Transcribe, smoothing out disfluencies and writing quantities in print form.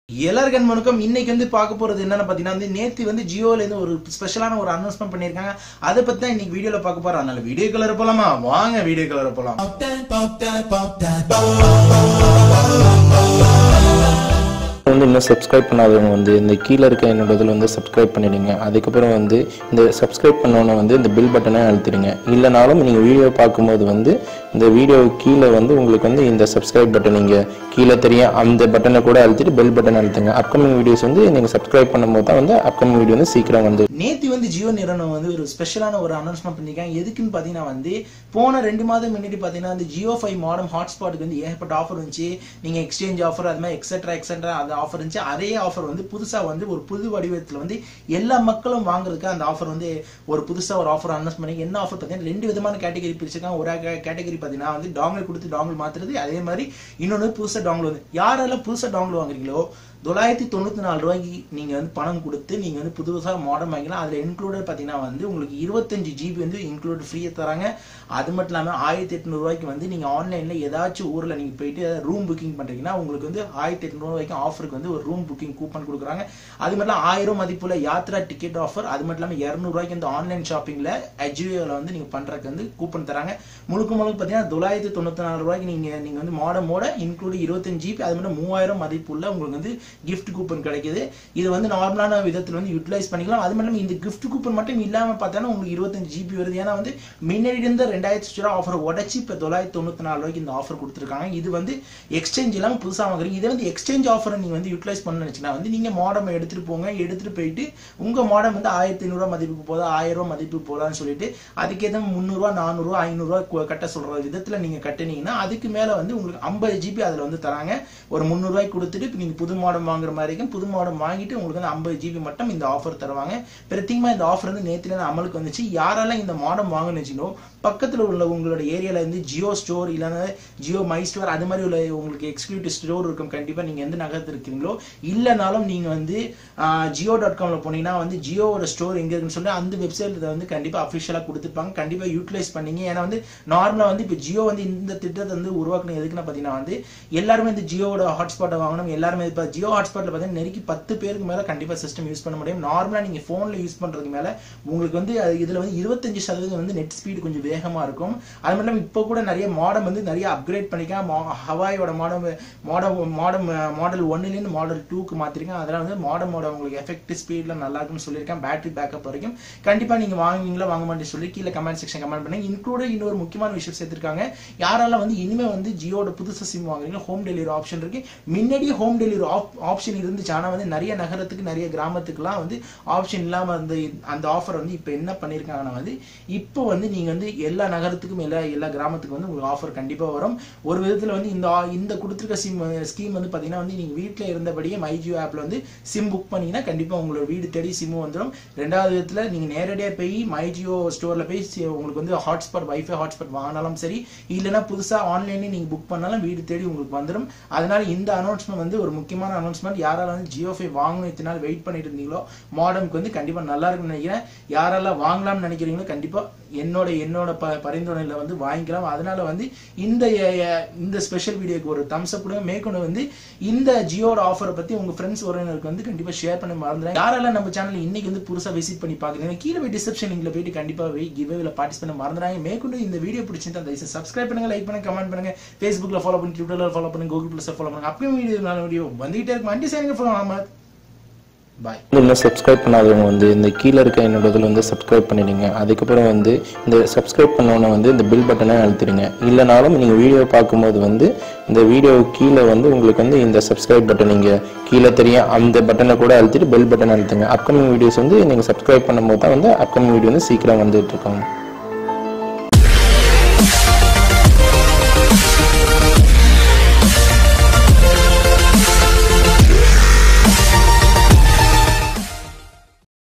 எல்லாருக்கும் வணக்கம். இன்னைக்கு வந்து பார்க்க போறது என்னன்னு பாத்தீங்கன்னா நேத்து வந்து ஜியோல இருந்து ஒரு ஸ்பெஷலான ஒரு அனௌன்ஸ்மெண்ட் பண்ணிருக்காங்க. அதை பத்தி தான் இன்னைக்கு வீடியோல பார்க்க போறோம். அதனால வீடியோ கலர் போலாமா? வாங்க வீடியோ கலர் போலாம். வந்து இன்னும் சப்ஸ்கிரைப் பண்ணாதவங்க வந்து இந்த கீழே இருக்க என்னோட இதில் வந்து சப்ஸ்கிரைப் பண்ணிடுங்க. அதுக்கப்புறம் வந்து இந்த சப்ஸ்கிரைப் பண்ணோன்னே வந்து இந்த பில் பட்டனை அழுத்திடுங்க. இல்லைனாலும் நீங்கள் வீடியோ பார்க்கும்போது வந்து இந்த வீடியோ கீழே வந்து உங்களுக்கு வந்து இந்த சப்ஸ்கிரைப் பட்டன் நீங்கள் கீழே தெரியும் அந்த பட்டனை கூட அழுத்திட்டு பெல் பட்டன் அழுத்துங்க. அப்கமிங் வீடியோஸ் வந்து நீங்கள் சப்ஸ்கிரைப் பண்ணும்போது தான் வந்து அப்கமிங் வீடியோ வந்து சீக்கிரம் வந்து. நேற்று வந்து ஜியோ நிறுவனம் வந்து ஒரு ஸ்பெஷலான ஒரு அனௌன்ஸ்மெண்ட் பண்ணிருக்காங்க. எதுக்குன்னு பார்த்தீங்கன்னா வந்து போன 2 மாதம் முன்னாடி பார்த்தீங்கன்னா வந்து ஜியோ 5 மாடம் ஹாட்ஸ்பாட்டுக்கு வந்து ஏகப்பட்ட ஆஃபர் இருந்துச்சு. நீங்கள் எக்ஸ்சேஞ்ச் ஆஃபர் அது மாதிரி எக்ஸெட்ரா அந்த ஆஃபர் இருந்துச்சு. அதே ஆஃபர் வந்து புதுசா வந்து ஒரு புது வடிவத்தில் வந்து எல்லா மக்களும் வாங்குறதுக்கு அந்த ஆஃபர் வந்து ஒரு புதுசா ஒரு ஆஃபர் அனௌன்ஸ் பண்ணி என்ன ஆஃபர் பார்த்தீங்கன்னா 2 விதமான கேட்டகரி பிரிச்சிருக்காங்க. ஒரு கேட்டகரி பார்த்தீங்கன்னா வந்து டாங்கல் கொடுத்து டாங்கல் மாத்துறது, அதே மாதிரி இன்னொன்று புதுசா டாங்கல் வந்து யாரெல்லாம் புதுசா டாங்கல் வாங்குறீங்களோ 994 ரூபாய்க்கு நீங்க வந்து பணம் கொடுத்து நீங்க வந்து புதுசா மாடல் வாங்கிக்கலாம். அதுல இன்க்ளூடட் பாத்தீங்கன்னா வந்து உங்களுக்கு 25 GB வந்து இன்க்ளூட் ஃப்ரீயா தராங்க. அது மட்டும் இல்லாம 1800 ரூபாய்க்கு வந்து நீங்க ஆன்லைன்ல ஏதாச்சும் ஊர்ல நீங்க போயிட்டு ரூம் புக்கிங் பண்றீங்கன்னா உங்களுக்கு வந்து 1800 ரூபாய்க்கு ஆஃபருக்கு வந்து ஒரு ரூம் புக்கிங் கூப்பன் கொடுக்குறாங்க. அது மட்டும் 1000 மதிப்புள்ள யாத்ரா டிக்கெட் ஆஃபர், அது மட்டும் இல்லாம 200 ரூபாய்க்கு இந்த ஆன்லைன் ஷாப்பிங்ல அஜியோல வந்து நீங்க பண்றதுக்கு வந்து கூப்பன் தராங்க. முழுக்க பாத்தீங்கன்னா 994 ரூபாய்க்கு நீங்க வந்து மாடமோட இன்க்ளூட் 25 GB, அது மட்டும் 3000 மதிப்புள்ள உங்களுக்கு வந்து gift கூப்பன் கிடைக்குது. இது வந்து நார்மலான விதத்துல வந்து யூட்டிலைஸ் பண்ணிக்கலாம். அது மட்டும் இந்த gift கூப்பன் மட்டும் இல்லாம பார்த்தா உங்களுக்கு 25 GB வருது. ஏன்னா வந்து முன்னாடி இருந்த 2000 ரூபாய் ஆஃபர் உடைச்சு இப்ப 994 ரூபாய்க்கு இந்த ஆஃபர் கொடுத்துருக்காங்க. இது வந்து எக்ஸ்சேஞ்ச் இல்லாம புதுசா வாங்குறீங்க. இதை வந்து எக்ஸ்சேஞ்ச் ஆஃபர் நீங்க வந்து யூட்டிலைஸ் பண்ண நினைச்சீங்கன்னா வந்து நீங்க மாடம் எடுத்துட்டு போங்க. எடுத்துட்டு போயிட்டு உங்க மாடம் வந்து 1500 ரூபாய் மதிப்புக்கு போதா 1000 ரூபாய் மதிப்புக்கு போதான்னு சொல்லிட்டு அதுக்கேற்ற 300 ரூபாய் 400 ரூபாய் 500 ரூபாய் கட்ட சொல்ற விதத்துல நீங்க கட்டினீங்கன்னா அதுக்கு மேல வந்து உங்களுக்கு 50 GB அதுல வந்து தராங்க. ஒரு 300 ரூபாய் கொடுத்துட்டு நீங்க புது மாடம் வாங்குற மாதிரி புது மாடம் வாங்கிட்டு உங்களுக்கு வந்து 50 GB மட்டும் இந்த ஆஃபர் தருவாங்க. பிரத்தியமா இந்த ஆஃபர் வந்து நேத்துல அமலுக்கு வந்துச்சு. யாரெல்லாம் இந்த மாடம் வாங்கினீங்களோ பக்கத்துல உள்ள உங்களோட ஏரியால இருந்து ஜியோ ஸ்டோர் இல்லைன்னா ஜியோ மை ஸ்டோர் அது மாதிரி உள்ள உங்களுக்கு எக்ஸ்க்ளூசிவ் ஸ்டோர் இருக்கும். கண்டிப்பா நீங்க எந்த நகரத்தில் இருக்கீங்களோ இல்லைனாலும் நீங்க வந்து jio.comல போனீங்கன்னா வந்து ஜியோட ஸ்டோர் எங்க இருக்குன்னு சொல்லி அந்த வெப்சைட்ல வந்து கண்டிப்பா அபிஷியலா கொடுத்துருப்பாங்க. கண்டிப்பா யூட்டிலைஸ் பண்ணீங்க. ஏன்னா வந்து நார்மலா வந்து இப்ப ஜியோ வந்து இந்த திட்டத்தை வந்து உருவாக்கணும் எதுக்குன்னா பாத்தீங்கன்னா வந்து எல்லாருமே இந்த ஜியோட ஹாட்ஸ்பாட்டை வாங்கணும். எல்லாருமே இப்ப ஜியோ ஹாட்ஸ்பாட்ல பாத்தீங்கன்னா நெருக்கி 10 பேருக்கு மேல கண்டிப்பா சிஸ்டம் யூஸ் பண்ண முடியும். நார்மலா நீங்க போன்ல யூஸ் பண்றதுக்கு மேல உங்களுக்கு வந்து இதுல வந்து 25% வந்து நெட் ஸ்பீடு கொஞ்சம் வேகமா இருக்கும். அது மட்டும் இப்ப கூட நிறைய மாடம் வந்து நிறைய அப்கிரேட் பண்ணிக்கலாம். ஹவாயோட மாடல் 1ல இருந்து மாடல் 2க்கு மாத்திருக்கேன். அதனால வந்து மாடமோட உங்களுக்கு எஃபெக்டிவ் ஸ்பீட்ல நல்லா இருக்குன்னு சொல்லியிருக்கேன். பேட்டரி பேக்கப் வரைக்கும் கண்டிப்பா நீங்க வாங்குவீங்களா வாங்க மாட்டேன்னு சொல்லி கீழே கமெண்ட் செக்ஷன் கமெண்ட் பண்ணுங்க. இன்க்ளூட் இன்னொரு முக்கியமான விஷயம் சேர்த்திருக்காங்க. யாரெல்லாம் வந்து இனிமே வந்து ஜியோட புதுசு சிம் வாங்குறீங்க ஹோம் டெலிவரி ஆப்ஷன் இருக்கு. முன்னாடியே ஹோம் டெலிவரி ஆப்ஷன் இருந்துச்சு. ஆனா வந்து நிறைய நகரத்துக்கு நிறைய கிராமத்துக்குலாம் வந்து ஆப்ஷன் இல்லாம அந்த ஆஃபர் வந்து இப்ப என்ன பண்ணிருக்காங்கன்னா வந்து இப்போ வந்து நீங்க வந்து எல்லா நகரத்துக்கும் எல்லா கிராமத்துக்கும் வந்து உங்களுக்கு ஆஃபர் கண்டிப்பா வரும். ஒரு விதத்துல வந்து இந்த கொடுத்திருக்க ஸ்கீம் வந்து பாத்தீங்கன்னா வந்து நீங்க வீட்டுல இருந்தபடியே மைஜியோ ஆப்ல வந்து சிம் புக் பண்ணீங்கன்னா கண்டிப்பா உங்களோட வீடு தேடி சிம் வந்துடும். 2வது விதத்துல நீங்க நேரடியா போய் மைஜியோ ஸ்டோர்ல போய் உங்களுக்கு வந்து ஹாட்ஸ்பாட் வைஃபை ஹாட்ஸ்பாட் வாங்கினாலும் சரி இல்லைன்னா புதுசா ஆன்லைன்ல நீங்க புக் பண்ணாலும் வீடு தேடி உங்களுக்கு வந்துடும். அதனால இந்த அனௌன்ஸ்மெண்ட் வந்து ஒரு முக்கியமான அனௌன்ஸ்மெண்ட். யாரால வந்து ஜியோ 5 வாங்கணும் இத்தனை நாள் வெயிட் பண்ணிட்டு இருந்தீங்களோ மாடம்க்கு வந்து கண்டிப்பா நல்லா இருக்குன்னு நினைக்கிறேன். யாரெல்லாம் வாங்கலாம்னு நினைக்கிறீங்களோ கண்டிப்பா என்னோட பரிந்துரையில வந்து வாங்கிக்கலாம். அதனால வந்து இந்த ஸ்பெஷல் வீடியோக்கு ஒரு தம்ஸ் அப் கொடுங்க. மேற்கொண்டு வந்து இந்த ஜியோட ஆஃபரை பத்தி உங்க ஃப்ரெண்ட்ஸ் உறவினருக்கு வந்து கண்டிப்பா ஷேர் பண்ணி மறந்துடுங்க. யாரெல்லாம் நம்ம சேனல் இன்னைக்கு வந்து புதுசா விசிட் பண்ணி பாக்குறீங்க கீழே போய் டிஸ்கிரிப்ஷன் லிங்க்ல போயிட்டு கண்டிப்பா கிவ்அவேல பார்ட்டிசிபேட் பண்ண மறந்துடாங்க. மேற்கொண்டு இந்த வீடியோ பிடிச்சிருந்தா தயவுசெய்து சப்ஸ்கிரைப் பண்ணுங்க, லைக் பண்ணுங்க, கமெண்ட் பண்ணுங்க, Facebookல ஃபாலோ பண்ணி, ட்விட்டர்ல ஃபாலோ பண்ணுங்க, Google Plus ஃபாலோ பண்ணுங்க. அப்பயும் வீடியோ வந்துகிட்டே இருக்கும். அண்டி சேனலுக்கு ஃபாலோ ஆகாம பாய். இன்னும் சப்ஸ்கிரைப் பண்ணாதவங்க வந்து இந்த கீழே இருக்க என்னோட இதில் வந்து சப்ஸ்கிரைப் பண்ணிடுங்க. அதுக்கப்புறம் வந்து இந்த சப்ஸ்கிரைப் பண்ணோன்னே வந்து இந்த பில் பட்டனை அழுத்திடுங்க. இல்லைனாலும் நீங்கள் வீடியோ பார்க்கும்போது வந்து இந்த வீடியோ கீழே வந்து உங்களுக்கு வந்து இந்த சப்ஸ்கிரைப் பட்டன் நீங்கள் கீழே தெரியும் அந்த பட்டனை கூட அழுத்திட்டு பெல் பட்டன் அழுத்துங்க. அப்கமிங் வீடியோஸ் வந்து நீங்கள் சப்ஸ்கிரைப் பண்ணும்போது தான் வந்து அப்கமிங் வீடியோ வந்து சீக்கிரம் வந்துட்டு இருக்கோம்.